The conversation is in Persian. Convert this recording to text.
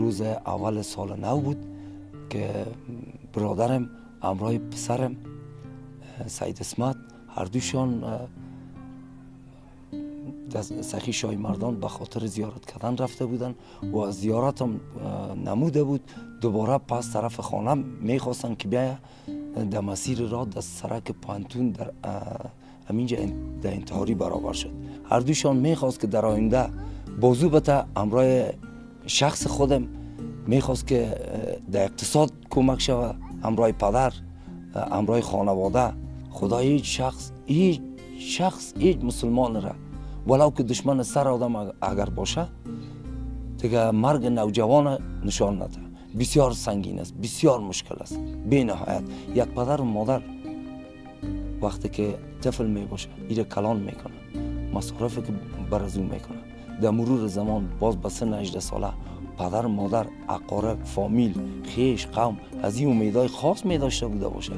روز اول سال نو بود که برادرم همراه پسرم سعید اسمت هر دوشان سخی شاه مردان به خاطر زیارت کردن رفته بودن و از زیارت هم نموده بود. دوباره پس طرف خانه میخواستن که بیا در مسیر راه در سرک پانتون در همینجا در انتحاری برابر شد. هر دوشان میخواست که در آینده بازو بته همراه شخص خودم میخواست که در اقتصاد کمک شود، همراه پدر، همراه خانواده. خدا هیچ شخص هیچ مسلمان را ولو که دشمن سر آدم اگر باشه دیگه مرگ نوجوان نشان نده. بسیار سنگین است، بسیار مشکل است، بی نهایت. یک پدر و مادر وقتی که طفل می باشه ایره کلان میکنه، مصارفی که بر از اون میکنه، در مرور زمان باز به سن 18 ساله پدر و مادر، اقارب، فامیل، خیش، قوم از این امیدهای خاص می داشته بوده باشه.